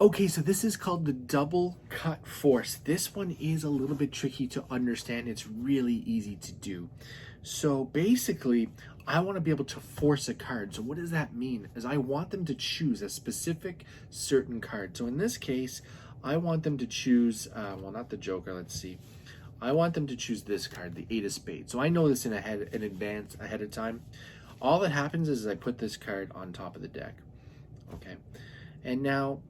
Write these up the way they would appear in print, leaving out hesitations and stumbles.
Okay, so this is called the double cut force. This one is a little bit tricky to understand. It's really easy to do. So basically, I want to be able to force a card. So what does that mean? Is I want them to choose a specific certain card. So in this case, I want them to choose, well, not the Joker, let's see. I want them to choose this card, the Eight of Spades. So I know this in advance, ahead of time. All that happens is I put this card on top of the deck. Okay. And now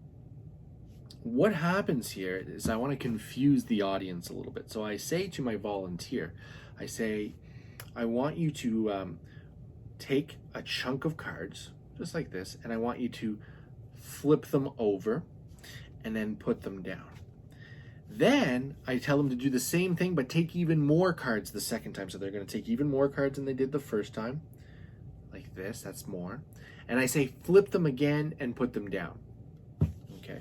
what happens here is I want to confuse the audience a little bit. So I say to my volunteer, I say, I want you to take a chunk of cards, just like this, and I want you to flip them over and then put them down. Then I tell them to do the same thing, but take even more cards the second time. So they're going to take even more cards than they did the first time, like this, that's more. And I say, flip them again and put them down. Okay.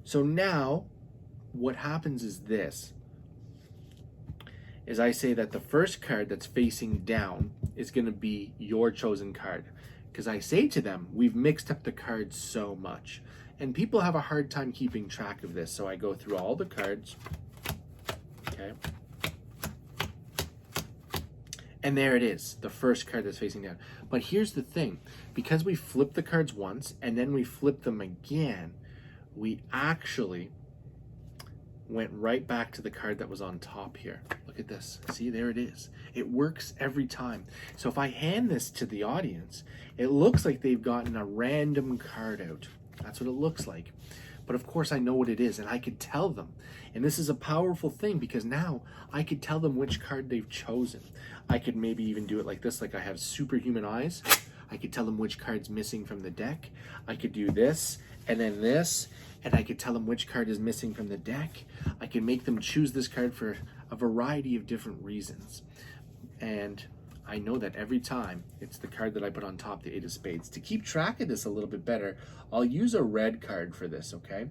So now what happens is this, is I say that the first card that's facing down is going to be your chosen card. Because I say to them, we've mixed up the cards so much. And people have a hard time keeping track of this. So I go through all the cards. Okay. And there it is, the first card that's facing down. But here's the thing, because we flip the cards once and then we flip them again, we actually went right back to the card that was on top here. Look at this. See, there it is. It works every time. So if I hand this to the audience, it looks like they've gotten a random card out. That's what it looks like. But of course I know what it is and I could tell them. And this is a powerful thing because now I could tell them which card they've chosen. I could maybe even do it like this, like I have superhuman eyes. I could tell them which card's missing from the deck. I could do this and then this, and I could tell them which card is missing from the deck. I can make them choose this card for a variety of different reasons. And I know that every time it's the card that I put on top, the Eight of Spades. To keep track of this a little bit better, I'll use a red card for this, okay?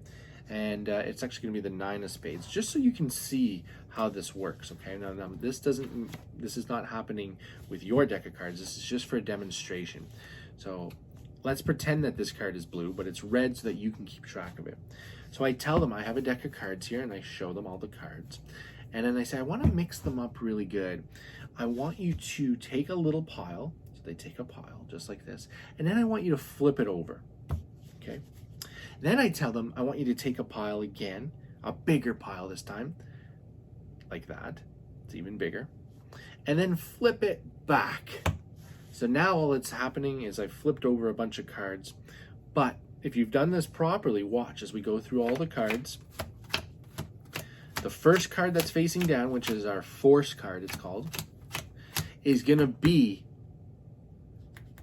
And it's actually gonna be the Nine of Spades, just so you can see how this works, okay? Now this is not happening with your deck of cards. This is just for a demonstration. So let's pretend that this card is blue, but it's red so that you can keep track of it. So I tell them I have a deck of cards here and I show them all the cards. And then I say, I want to mix them up really good. I want you to take a little pile. So they take a pile just like this. And then I want you to flip it over. Okay. Then I tell them, I want you to take a pile again, a bigger pile this time, like that. It's even bigger. And then flip it back. So now all that's happening is I flipped over a bunch of cards. But if you've done this properly, watch as we go through all the cards. The first card that's facing down, which is our force card, it's called, is going to be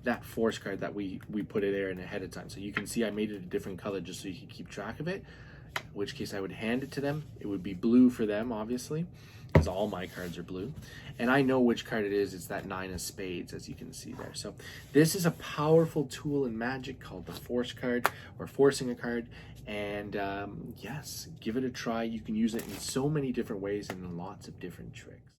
that force card that we put it there in ahead of time. So you can see I made it a different color just so you can keep track of it, in which case I would hand it to them. It would be blue for them, obviously, because all my cards are blue. And I know which card it is. It's that Nine of Spades, as you can see there. So this is a powerful tool in Magic called the force card, or forcing a card. And yes, give it a try. You can use it in so many different ways and in lots of different tricks.